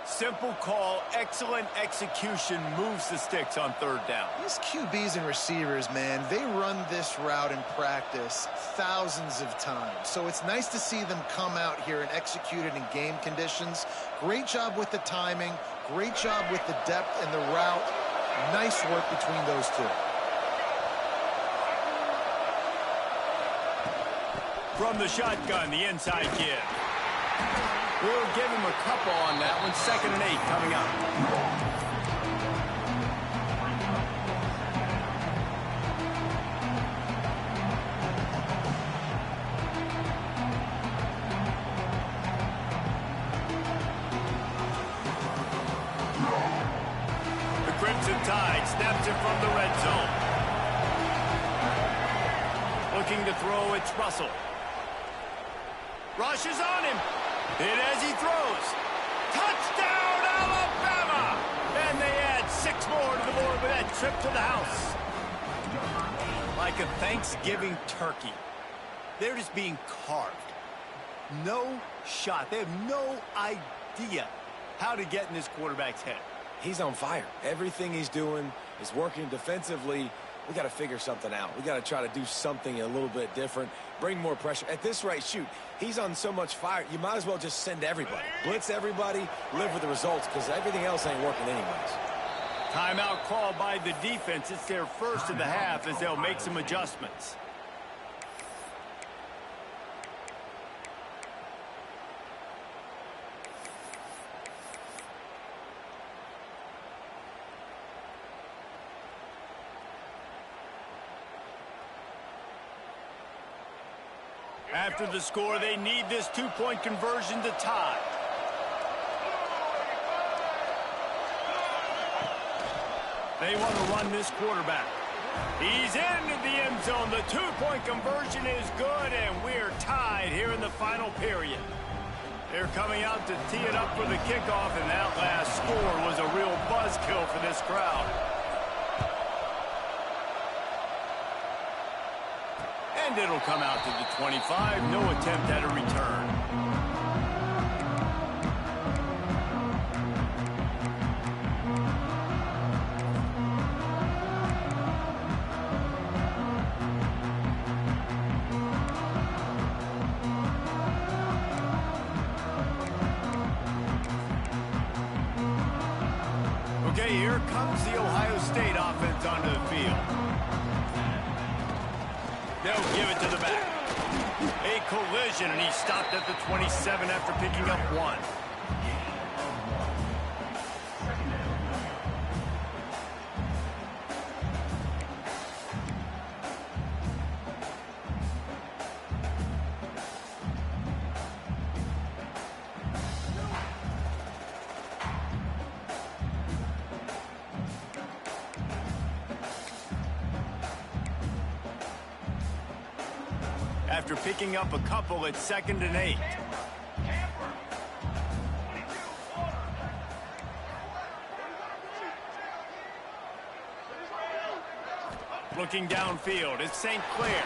Simple call, excellent execution, moves the sticks on third down. These QBs and receivers, man, they run this route in practice thousands of times. So it's nice to see them come out here and execute it in game conditions. Great job with the timing, great job with the depth and the route. Nice work between those two. From the shotgun, the inside give. We'll give him a couple on that one. 2nd and 8 coming up. The Crimson Tide snaps it from the red zone. Looking to throw, it's Russell. Rushes on him. Hit as he throws. Touchdown, Alabama! And they add 6 more to the board with that trip to the house. Like like a Thanksgiving turkey. They're just being carved. No shot. They have no idea how to get in this quarterback's head. He's on fire. Everything he's doing is working defensively. We got to figure something out. We got to try to do something a little bit different, bring more pressure. At this rate, shoot, he's on so much fire, you might as well just send everybody. Blitz everybody, live with the results, because everything else ain't working anyways. Timeout called by the defense. It's their first of the half as they'll make some adjustments. After the score, they need this two-point conversion to tie. They want to run this quarterback. He's into the end zone. The two-point conversion is good, and we're tied here in the final period. They're coming out to tee it up for the kickoff, and that last score was a real buzzkill for this crowd. And it'll come out to the 25. No attempt at a return. Okay, here comes the Ohio State offense onto the field. They'll give it to the back. A collision, and he stopped at the 27 after picking up one. After picking up a couple, it's 2nd and 8. Looking downfield, it's St. Clair.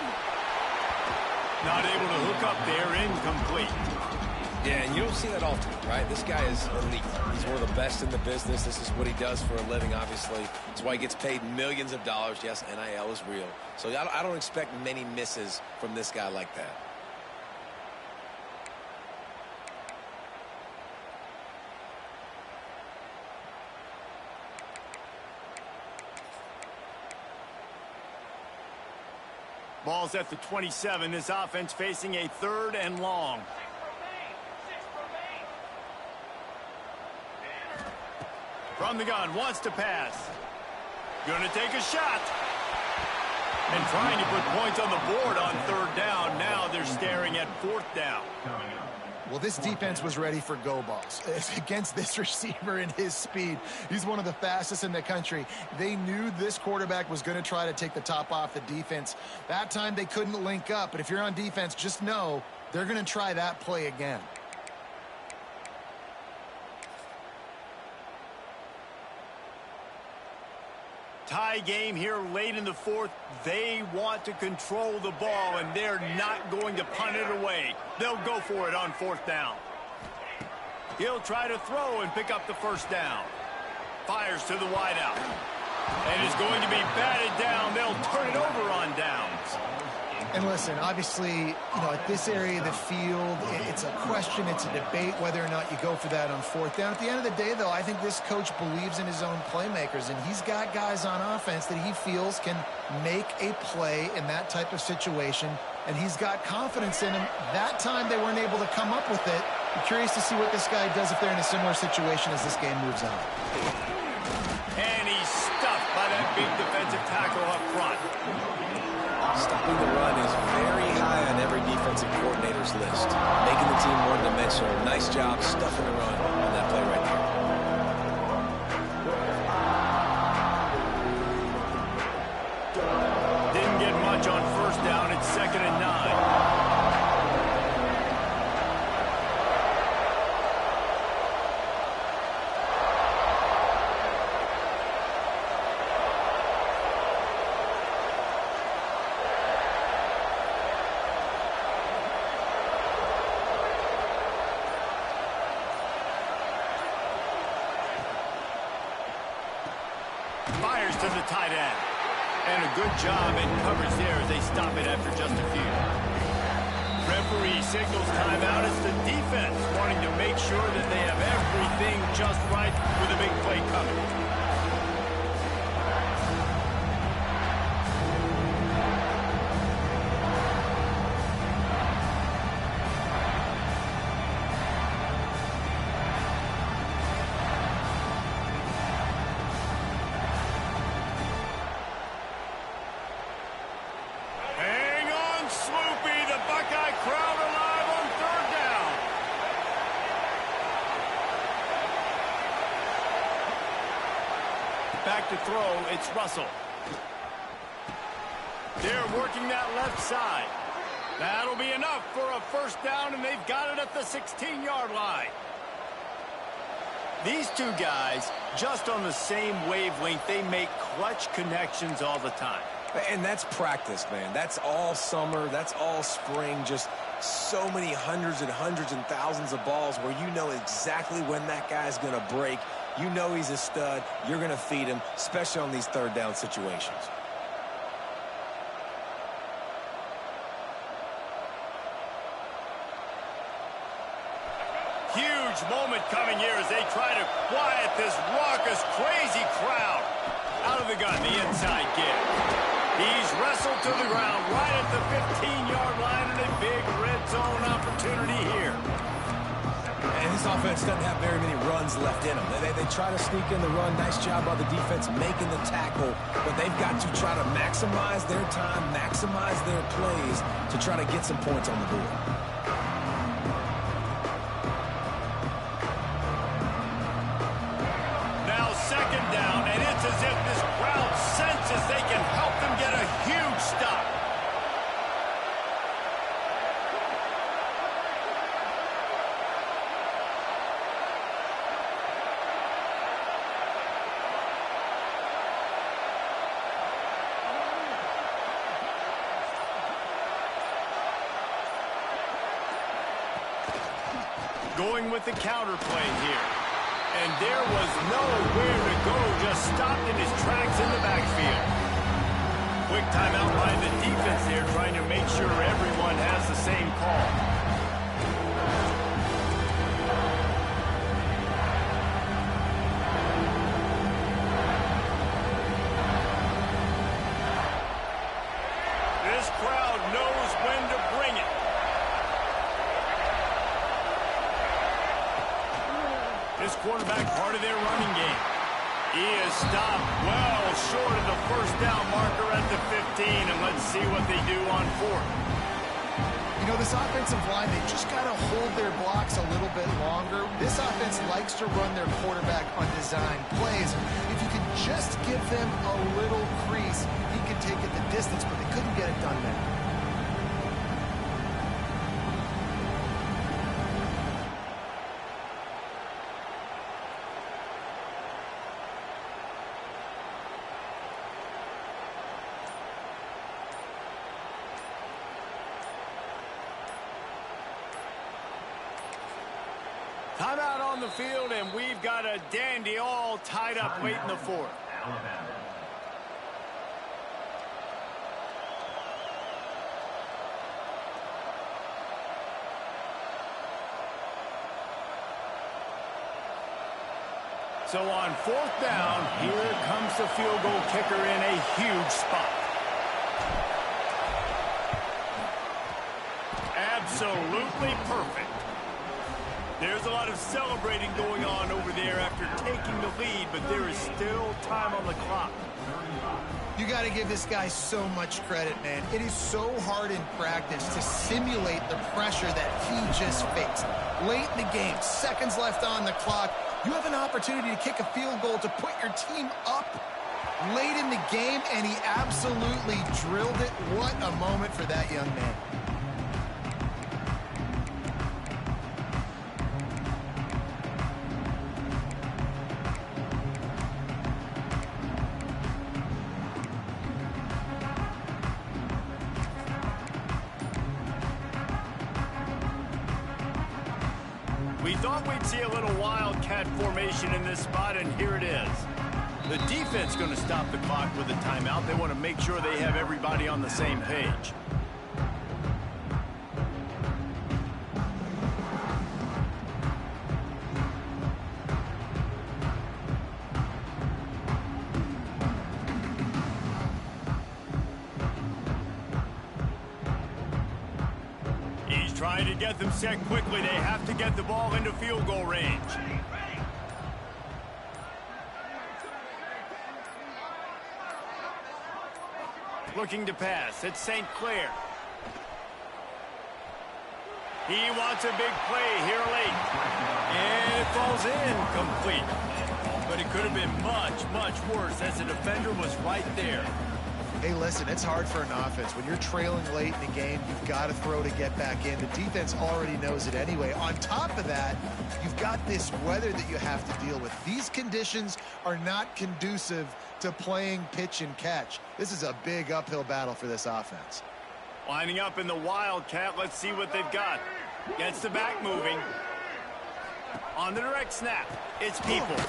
Not able to hook up there, incomplete. Yeah, and you don't see that often, right? This guy is elite. He's one of the best in the business. This is what he does for a living, obviously. That's why he gets paid millions of dollars. Yes, NIL is real. So I don't expect many misses from this guy like that. Ball's at the 27. This offense facing a 3rd and long. From the gun, wants to pass. Gonna take a shot. And trying to put points on the board on 3rd down. Now they're staring at 4th down. Well, this defense was ready for go balls. Against this receiver and his speed, he's one of the fastest in the country. They knew this quarterback was going to try to take the top off the defense. That time they couldn't link up, but if you're on defense, just know they're going to try that play again. Tie game here late in the 4th. They want to control the ball, and they're not going to punt it away. They'll go for it on 4th down. He'll try to throw and pick up the 1st down. Fires to the wideout. And is going to be batted down. They'll turn it over on downs. And listen, obviously, at this area of the field, it's a question, it's a debate whether or not you go for that on 4th down. At the end of the day, though, I think this coach believes in his own playmakers, and he's got guys on offense that he feels can make a play in that type of situation, and he's got confidence in him. That time they weren't able to come up with it. I'm curious to see what this guy does if they're in a similar situation as this game moves on. And he's stuffed by that big defensive tackle up front. Stopping the run is very high on every defensive coordinator's list. Making the team one-dimensional. Nice job stuffing the run on that play right there. Didn't get much on 1st down. It's 2nd and 9. fires to the tight end. And a good job in coverage there as they stop it after just a few. Referee signals timeout. It's the defense wanting to make sure that they have everything just right with a big play coming. Back to throw, it's Russell. They're working that left side. That'll be enough for a first down, and they've got it at the 16-yard line. These two guys, just on the same wavelength, they make clutch connections all the time. And that's practice, man. That's all summer. That's all spring. Just so many hundreds and thousands of balls where you know exactly when that guy's going to break. You know he's a stud. You're going to feed him, especially on these third down situations. Huge moment coming here as they try to quiet this raucous, crazy crowd. Out of the gun, the inside give. He's wrestled to the ground right at the 15-yard line, and a big red zone opportunity here. And this offense doesn't have very many runs left in them. They try to sneak in the run. Nice job by the defense making the tackle. But they've got to try to maximize their time, maximize their plays to try to get some points on the board. Now second down, and it's as if this crowd senses they can help them get a huge stop. Going with the counter play here. And there was nowhere to go, just stopped in his tracks in the backfield. Quick timeout by the defense there, trying to make sure everyone has the same call. This crowd knows when to bring it. This quarterback part of their running game. He is stopped well short of the first down marker at the 15, and let's see what they do on fourth. You know, this offensive line, they just got to hold their blocks a little bit longer. This offense likes to run their quarterback on design plays. If you could just give them a little crease, he could take it the distance, but they couldn't get it done there. Timeout on the field, and we've got a dandy all tied up late in the fourth. So on fourth down, here comes the field goal kicker in a huge spot. Absolutely perfect. There's a lot of celebrating going on over there after taking the lead, but there is still time on the clock. You got to give this guy so much credit, man. It is so hard in practice to simulate the pressure that he just faced. Late in the game, seconds left on the clock, you have an opportunity to kick a field goal to put your team up late in the game, and he absolutely drilled it. What a moment for that young man. We thought we'd see a little wildcat formation in this spot, and here it is. The defense going to stop the clock with a timeout. They want to make sure they have everybody on the same page. He's trying to get them set quickly. They have to get the ball into field goal range. Looking to pass. It's St. Clair. He wants a big play here late. And it falls incomplete. But it could have been much, much worse as the defender was right there. Hey, listen, it's hard for an offense. When you're trailing late in the game, you've got to throw to get back in. The defense already knows it anyway. On top of that, you've got this weather that you have to deal with. These conditions are not conducive to playing pitch and catch. This is a big uphill battle for this offense. Lining up in the Wildcat. Let's see what they've got. Gets the back moving. On the direct snap, it's Peoples.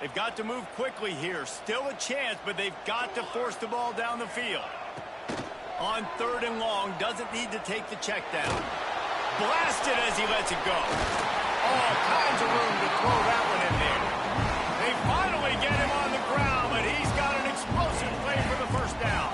They've got to move quickly here. Still a chance, but they've got to force the ball down the field. On 3rd and long, doesn't need to take the check down. Blasted as he lets it go. All kinds of room to throw that one in there. They finally get him on the ground, but he's got an explosive play for the first down.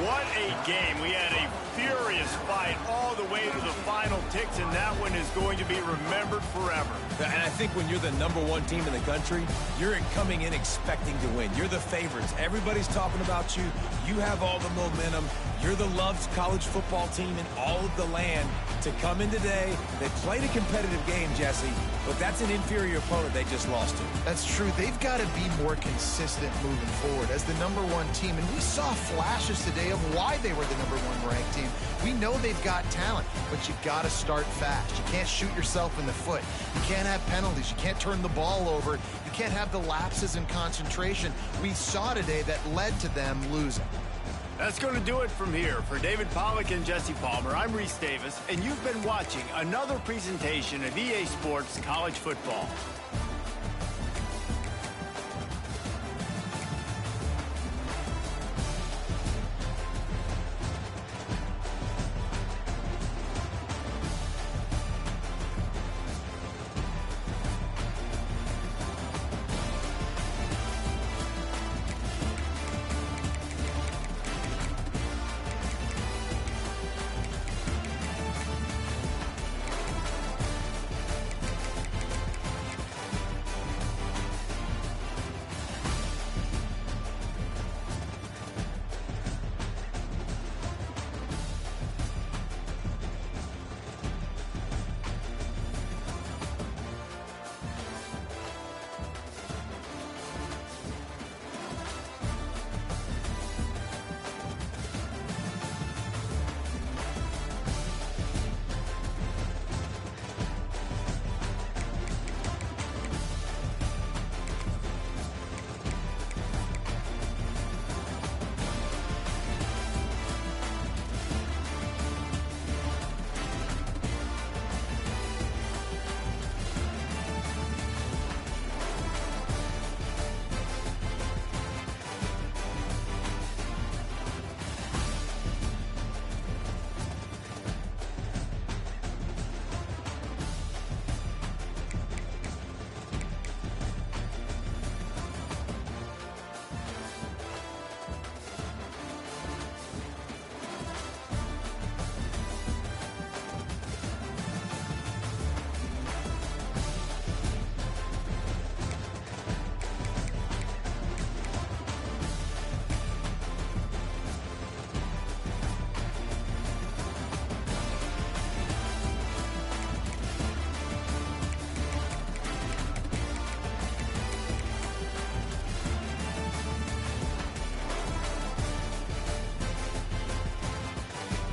What a game. We had a furious fight all the way to the final ticks, and that one is going to be remembered forever. And I think when you're the #1 team in the country, you're coming in expecting to win. You're the favorites. Everybody's talking about you. You have all the momentum. You're the loved college football team in all of the land. To come in today, they played a competitive game, Jesse, but that's an inferior opponent they just lost to. That's true. They've got to be more consistent moving forward as the #1 team. And we saw flashes today of why they were the #1 ranked team. We know they've got talent, but you got to start fast. You can't shoot yourself in the foot. You can't have penalties. You can't turn the ball over. You can't have the lapses in concentration we saw today that led to them losing. That's going to do it from here. For David Pollack and Jesse Palmer, I'm Reese Davis, and you've been watching another presentation of EA Sports College Football.